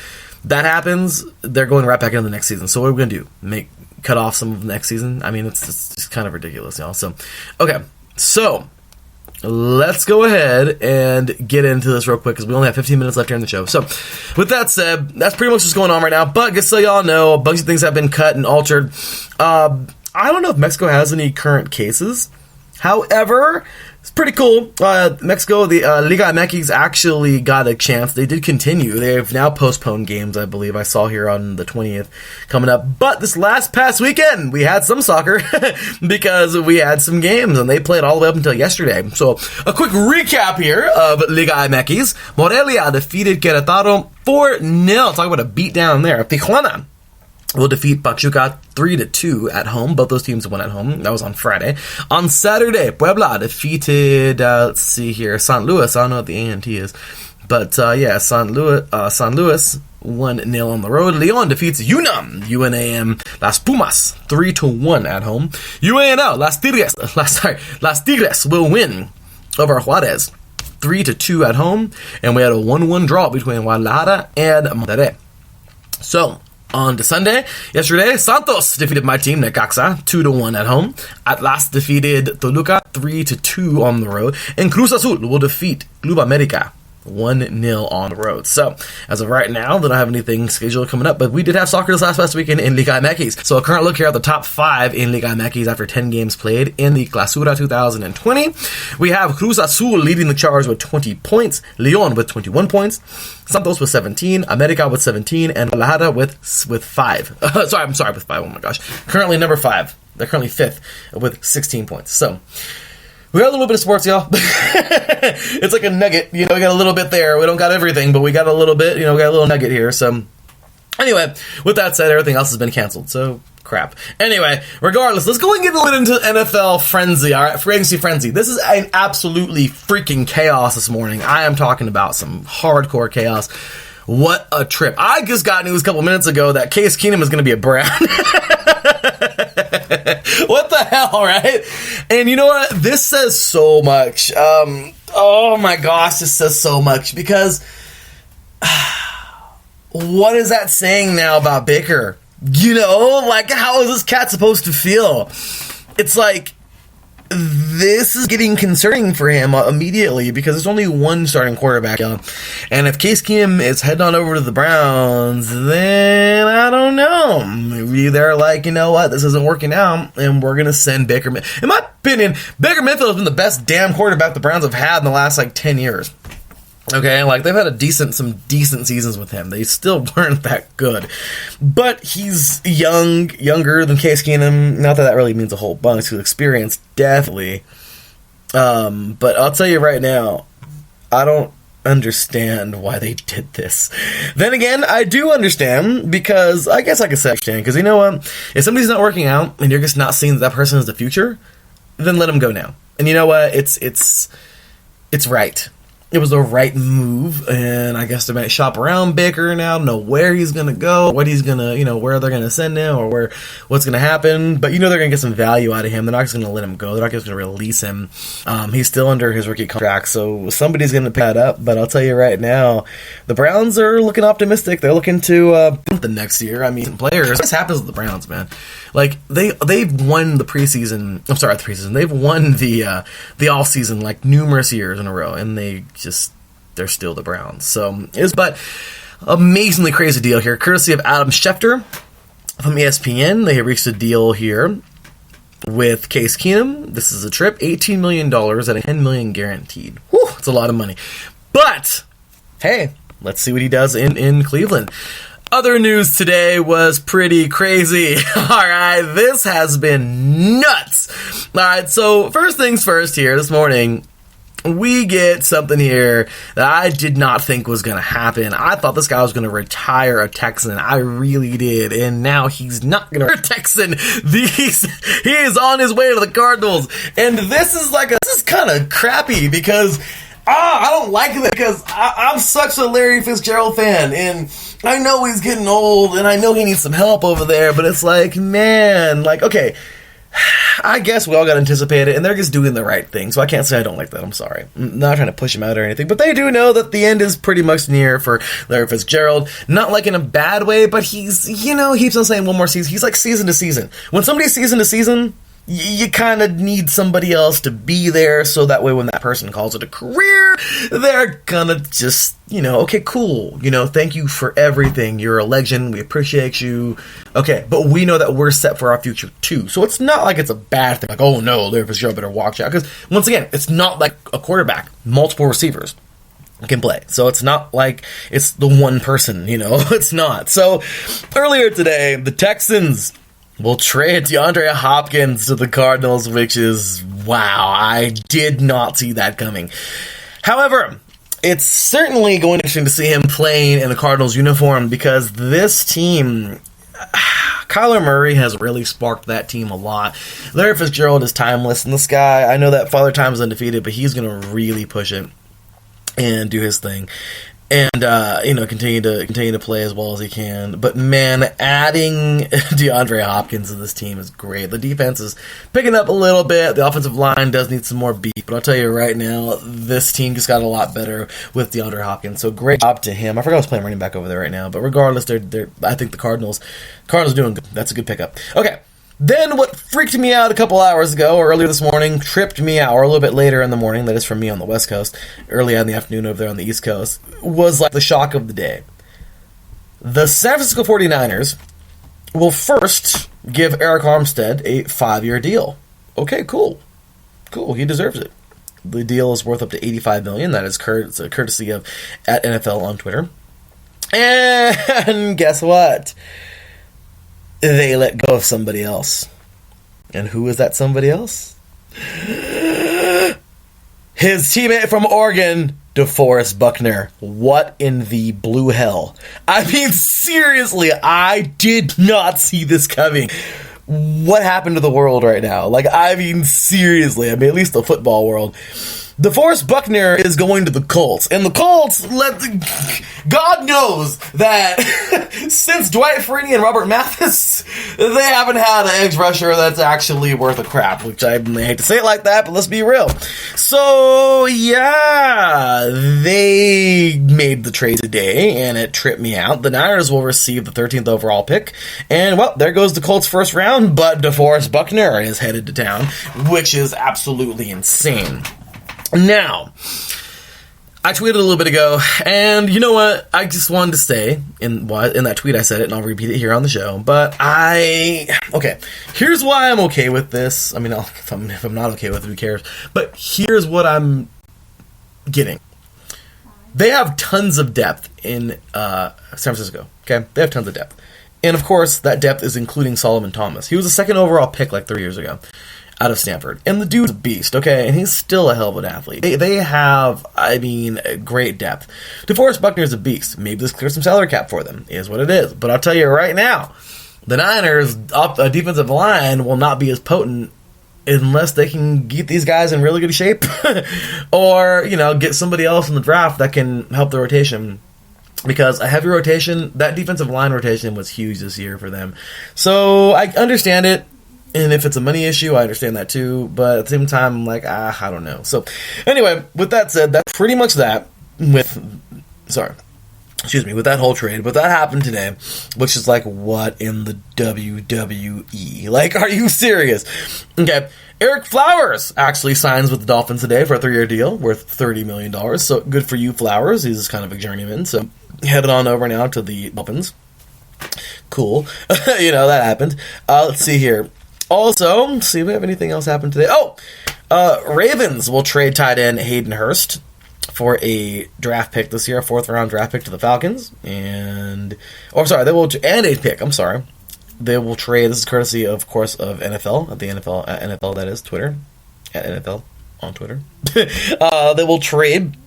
That happens, they're going right back into the next season. So what are we going to do? Cut off some of the next season? It's kind of ridiculous, y'all. So, okay, so let's go ahead and get into this real quick because we only have 15 minutes left here in the show. So, with that said, that's pretty much what's going on right now. But just so y'all know, a bunch of things have been cut and altered. I don't know if Mexico has any current cases. However, it's pretty cool. Mexico, the Liga MX actually got a chance. They did continue. They have now postponed games, I believe. I saw here on the 20th coming up. But this past weekend, we had some soccer because we had some games, and they played all the way up until yesterday. So, a quick recap here of Liga MX. Morelia defeated Querétaro 4-0. Talk about a beatdown there. Tijuana will defeat Pachuca 3-2 at home. Both those teams won at home. That was on Friday. On Saturday, Puebla defeated, let's see here, St. Louis. I don't know what the ANT is. But, St. Louis 1-0 on the road. Leon defeats UNAM Las Pumas 3-1 at home. UANL, Las Tigres will win over Juarez 3-2 at home. And we had a 1-1 draw between Guadalajara and Monterrey. So, on to Sunday, yesterday, Santos defeated my team, Necaxa, 2-1 at home. Atlas defeated Toluca 3-2 on the road. And Cruz Azul will defeat Club America 1-0 on the road. So, as of right now, they don't have anything scheduled coming up, but we did have soccer this last weekend in Liga MX. So, a current look here at the top 5 in Liga MX after 10 games played in the Clausura 2020. We have Cruz Azul leading the charge with 20 points, Leon with 21 points, Santos with 17, America with 17, and Guadalajara with 5. With 5, oh my gosh. Currently number 5. They're currently 5th with 16 points. So, we got a little bit of sports, y'all. It's like a nugget. We got a little bit there. We don't got everything, but we got a little bit. We got a little nugget here. So, anyway, with that said, everything else has been canceled. So, crap. Anyway, regardless, let's go and get a little into NFL frenzy, all right? Free agency frenzy. This is an absolutely freaking chaos this morning. I am talking about some hardcore chaos. What a trip. I just got news a couple minutes ago that Case Keenum is going to be a Brown. What the hell, right? And you know what? This says so much. Oh my gosh, this says so much because what is that saying now about Baker? How is this cat supposed to feel? It's like this is getting concerning for him immediately because there's only one starting quarterback, and if Case Keenum is heading on over to the Browns, then I don't know. Maybe they're like, you know what, this isn't working out, and we're gonna send Baker. In my opinion, Baker Mayfield has been the best damn quarterback the Browns have had in the last 10 years. Okay, they've had some decent seasons with him. They still weren't that good. But he's younger than Case Keenum. Not that really means a whole bunch, because experience, definitely. But I'll tell you right now, I don't understand why they did this. Then again, I do understand, because I guess I can say understand, because you know what? If somebody's not working out, and you're just not seeing that person as the future, then let them go now. And you know what? It's right. It was the right move, and I guess they might shop around Baker now, know where he's going to go, what he's going to, where they're going to send him, or what's going to happen. But they're going to get some value out of him. They're not just going to let him go. They're not just going to release him. He's still under his rookie contract, so somebody's going to pick that up. But I'll tell you right now, the Browns are looking optimistic. They're looking to the next year. Players. This happens with the Browns, man. They've won the preseason. I'm sorry, the preseason. They've won the all season numerous years in a row, and they're still the Browns. So but amazingly crazy deal here, courtesy of Adam Schefter from ESPN. They have reached a deal here with Case Keenum. This is a trip, $18 million at $10 million guaranteed. Whew, it's a lot of money. But hey, let's see what he does in Cleveland. Other news today was pretty crazy. Alright, this has been nuts. Alright, so first things first here this morning, we get something here that I did not think was going to happen. I thought this guy was going to retire a Texan. I really did. And now he's not going to retire a Texan. He is on his way to the Cardinals. And this is kind of crappy because I don't like it because I'm such a Larry Fitzgerald fan, and I know he's getting old, and I know he needs some help over there, but it's okay, I guess we all got to anticipate it, and they're just doing the right thing, so I can't say I don't like that. I'm sorry. I'm not trying to push him out or anything, but they do know that the end is pretty much near for Larry Fitzgerald. Not in a bad way, but he's, he keeps on saying one more season. He's season to season. When somebody's season to season, you kind of need somebody else to be there, so that way when that person calls it a career, they're gonna just, okay, cool, thank you for everything, you're a legend, we appreciate you, okay, but we know that we're set for our future too, so it's not like it's a bad thing, oh no, Larry Fitzgerald better watch out, because once again, it's not like a quarterback, multiple receivers can play, so it's not like it's the one person, it's not. So earlier today, the Texans will trade DeAndre Hopkins to the Cardinals, which is, wow, I did not see that coming. However, it's certainly going to be interesting to see him playing in a Cardinals uniform because this team, Kyler Murray has really sparked that team a lot. Larry Fitzgerald is timeless, and this guy, I know that Father Time is undefeated, but he's going to really push it and do his thing. And, continue to play as well as he can. But, man, adding DeAndre Hopkins to this team is great. The defense is picking up a little bit. The offensive line does need some more beef. But I'll tell you right now, this team just got a lot better with DeAndre Hopkins. So, great job to him. I forgot I was playing running back over there right now. But regardless, I think the Cardinals are doing good. That's a good pickup. Okay. Then what freaked me out a couple hours ago, or earlier this morning, tripped me out, or a little bit later in the morning, that is from me on the West Coast, early in the afternoon over there on the East Coast, was like the shock of the day. The San Francisco 49ers will first give Eric Armstead a 5-year deal. Okay, cool. Cool, he deserves it. The deal is worth up to $85 million. That is courtesy of at NFL on Twitter. And guess what? They let go of somebody else. And who is that somebody else? His teammate from Oregon, DeForest Buckner. What in the blue hell? I mean, seriously, I did not see this coming. What happened to the world right now? Like, I mean, seriously, I mean, at least the football world. DeForest Buckner is going to the Colts. And the Colts, God knows that since Dwight Freeney and Robert Mathis, they haven't had an edge rusher that's actually worth a crap, which I hate to say it like that, but let's be real. So, yeah, they made the trade today, and it tripped me out. The Niners will receive the 13th overall pick, and, well, there goes the Colts' first round, but DeForest Buckner is headed to town, which is absolutely insane. Now, I tweeted a little bit ago, and you know what? I just wanted to say, in that tweet I said it, and I'll repeat it here on the show, but okay, here's why I'm okay with this. I mean, if I'm not okay with it, who cares? But here's what I'm getting. They have tons of depth in San Francisco, okay? They have tons of depth. And, of course, that depth is including Solomon Thomas. He was a second overall pick like 3 years ago. Out of Stanford. And the dude's a beast, okay? And he's still a hell of an athlete. They have, I mean, great depth. DeForest Buckner's a beast. Maybe this clears some salary cap for them. Is what it is. But I'll tell you right now, the Niners' defensive line will not be as potent unless they can get these guys in really good shape. Or, get somebody else in the draft that can help the rotation. Because a heavy rotation, that defensive line rotation was huge this year for them. So, I understand it. And if it's a money issue, I understand that too. But at the same time, I'm like, I don't know. So, anyway, with that said, that's pretty much that with that whole trade. But that happened today, which is like, what in the WWE? Like, are you serious? Okay, Eric Flowers actually signs with the Dolphins today for a 3-year deal worth $30 million. So, good for you, Flowers. He's kind of a journeyman. So, headed on over now to the Dolphins. Cool. That happened. Let's see here. Also, see if we have anything else happen today. Ravens will trade tight end Hayden Hurst for a draft pick this year, a 4th-round draft pick to the Falcons, and a pick. I'm sorry, they will trade. This is courtesy, of course, of NFL at the NFL that is Twitter at NFL on Twitter. They will trade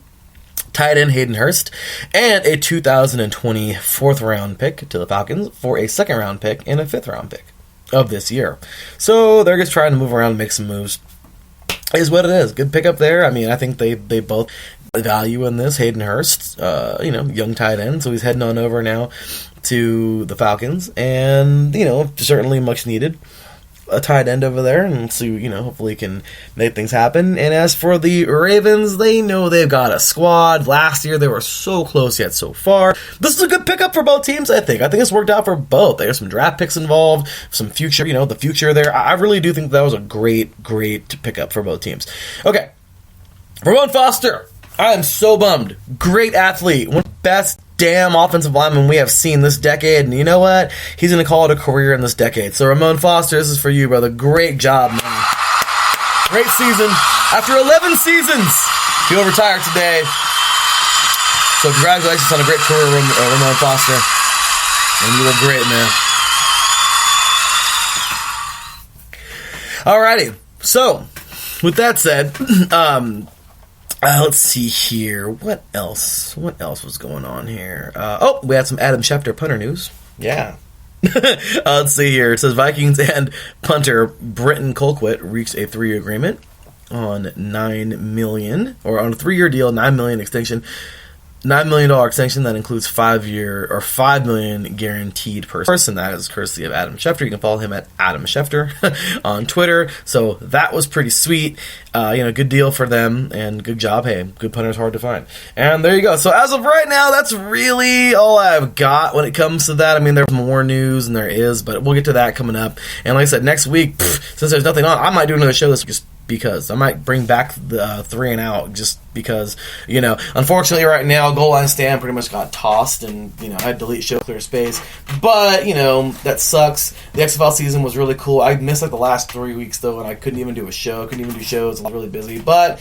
tight end Hayden Hurst and a 2020 4th-round pick to the Falcons for a 2nd-round pick and a 5th-round pick of this year. So they're just trying to move around and make some moves. Is what it is. Good pickup there. I mean, I think they both value in this. Hayden Hurst, young tight end, so he's heading on over now to the Falcons, and certainly much needed. A tight end over there, and so hopefully can make things happen. And as for the Ravens, they know they've got a squad. Last year they were so close yet so far. This is a good pickup for both teams. I think it's worked out for both. There's some draft picks involved, some future, the future there. I really do think that was a great pickup for both teams. Okay, Ramon Foster. I am so bummed. Great athlete, one of the best damn offensive lineman we have seen this decade, and you know what? He's going to call it a career in this decade. So, Ramon Foster, this is for you, brother. Great job, man. Great season. After 11 seasons, he'll retire today. So, congratulations on a great career, Ramon Foster. And you were great, man. Alrighty. So, with that said, let's see here. What else? What else was going on here? We had some Adam Schefter punter news. Yeah. Let's see here. It says Vikings and punter Brenton Colquitt reached a 3-year agreement on $9 million, or on a 3-year deal, $9 million extension. $9 million extension that includes 5-year or $5 million guaranteed per person. That is courtesy of Adam Schefter. You can follow him at Adam Schefter on Twitter. So that was pretty sweet. Good deal for them and good job. Hey, good punter's hard to find. And there you go. So as of right now, that's really all I've got when it comes to that. I mean, there's more news and there is, but we'll get to that coming up. And like I said, next week, since there's nothing on, I might do another show this week just because. I might bring back the 3 and Out just because, unfortunately right now, Goal Line Stand pretty much got tossed and, I had to delete show, clear space. But, that sucks. The XFL season was really cool. I missed the last 3 weeks though, and I couldn't even do a show, couldn't even do shows. I was really busy. But,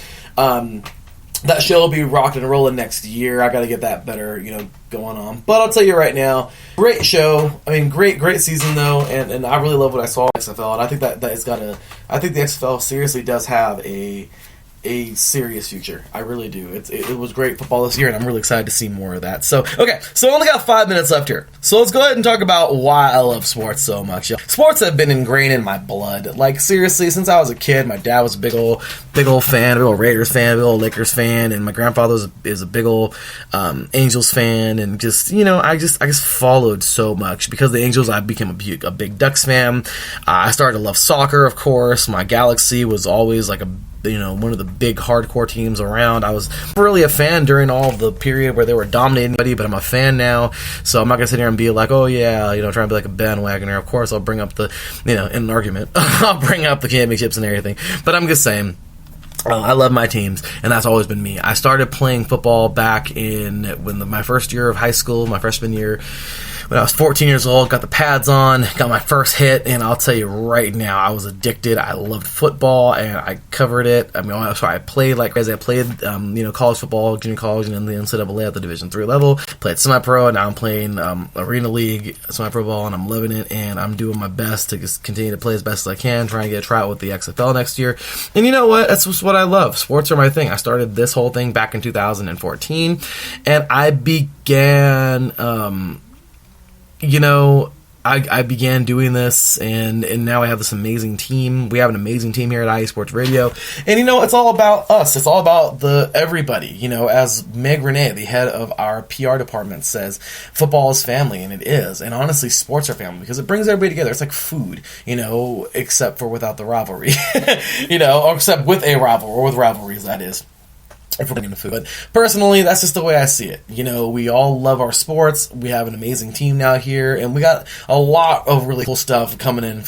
that show will be rocking and rolling next year. I got to get that better, going on. But I'll tell you right now, great show. I mean, great season though, and I really love what I saw in XFL. And I think that it's got I think the XFL seriously does have a serious future. I really do. It was great football this year, and I'm really excited to see more of that. So, okay, so I only got 5 minutes left here. So let's go ahead and talk about why I love sports so much. Sports have been ingrained in my blood. Seriously, since I was a kid, my dad was a big old fan, big old Raiders fan, big old Lakers fan, and my grandfather is a big old Angels fan, and just, I just followed so much. Because of the Angels, I became a big Ducks fan. I started to love soccer, of course. My Galaxy was always one of the big hardcore teams around. I was really a fan during all the period where they were dominating everybody, but I'm a fan now, so I'm not going to sit here and be like, oh yeah, trying to be like a bandwagoner. Of course, I'll bring up in an argument, I'll bring up the championships and everything, but I'm just saying, I love my teams, and that's always been me. I started playing football back in my first year of high school, my freshman year. When I was 14 years old, got the pads on, got my first hit, and I'll tell you right now, I was addicted. I loved football, and I covered it. I mean, I played like crazy. I played, college football, junior college, and then the NCAA at the Division III level. Played semi-pro, and now I'm playing Arena League semi-pro ball, and I'm loving it, and I'm doing my best to just continue to play as best as I can, trying to get a tryout with the XFL next year. And you know what? That's just what I love. Sports are my thing. I started this whole thing back in 2014, and I began... I began doing this, and now I have this amazing team. We have an amazing team here at IE Sports Radio. And, it's all about us. It's all about everybody. As Meg Renee, the head of our PR department, says, football is family, and it is. And honestly, sports are family because it brings everybody together. It's like food, except for without the rivalry. Or except with a rival, or with rivalries, that is. If we're into food. But personally, that's just the way I see it. We all love our sports. We have an amazing team now here, and we got a lot of really cool stuff coming in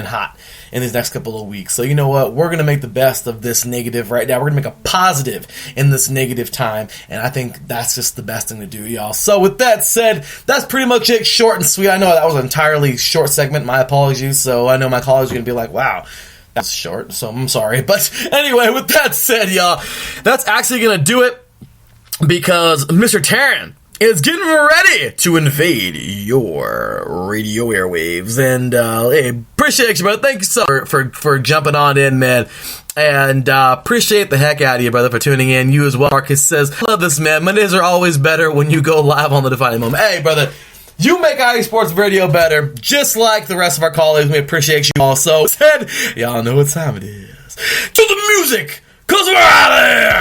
hot in these next couple of weeks. So you know what? We're going to make the best of this negative right now. We're going to make a positive in this negative time, and I think that's just the best thing to do, y'all. So with that said, that's pretty much it. Short and sweet. I know that was an entirely short segment. My apologies. So I know my colleagues are going to be like, wow, that's short, so I'm sorry. But anyway, with that said, y'all, that's actually going to do it because Mr. Taryn is getting ready to invade your radio airwaves. And, hey, appreciate you, brother. Thank you so much for jumping on in, man. And appreciate the heck out of you, brother, for tuning in. You as well. Marcus says, love this, man. Mondays are always better when you go live on the defining moment. Hey, brother. You make IE Sports Radio better, just like the rest of our colleagues. We appreciate you all. So, said, y'all know what time it is. To the music, because we're out of here!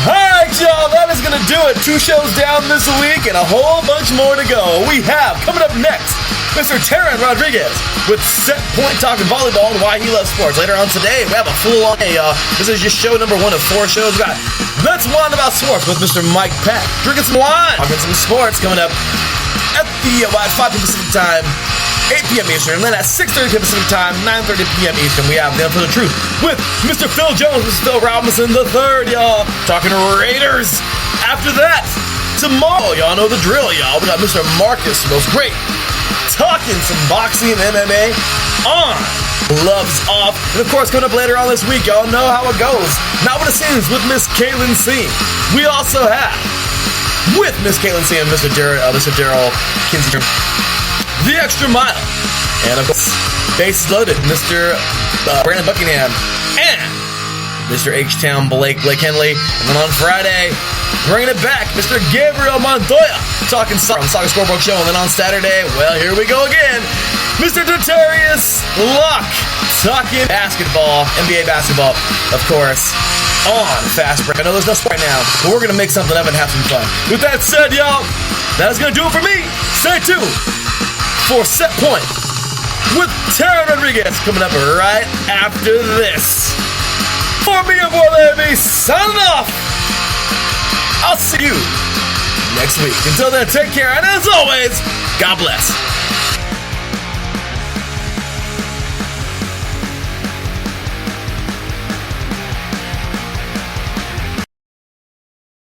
Alright, y'all, that is going to do it. 2 shows down this week and a whole bunch more to go. We have, coming up next, Mr. Taryn Rodriguez with Set Point talking volleyball and why he loves sports. Later on today, we have a full-on day, y'all. This is just show number 1 of 4 shows. We got Let's Wine About Sports with Mr. Mike Peck. Drinking some wine, talking some sports coming up at 5 p.m. Pacific time, 8 p.m. Eastern. And then at 6:30 p.m. Pacific time, 9:30 p.m. Eastern, we have The Unfiltered Truth with Mr. Phil Jones, Mr. Phil Robinson III, y'all. Talking Raiders. After that, tomorrow, y'all know the drill, y'all. We got Mr. Marcus, most great, talking some boxing and MMA on Gloves Off. And of course, coming up later on this week, y'all know how it goes. Not What It Seems with Miss Caitlin C. We also have, with Miss Caitlin C and Mr. Daryl Kinsey, The Extra Mile. And of course, Bases Loaded, Mr. Brandon Buckingham, and Mr. H-Town Blake Henley. And then on Friday, bringing it back, Mr. Gabriel Montoya, talking soccer on the Soccer Scoreboard Show. And then on Saturday, well, here we go again. Mr. Darius Luck, talking basketball, NBA basketball, of course, on Fast Break. I know there's no sport right now, but we're going to make something up and have some fun. With that said, y'all, that is going to do it for me. Stay tuned for Set Point with Tara Rodriguez coming up right after this. For me, your boy Larry, signing off. I'll see you next week. Until then, take care, and as always, God bless.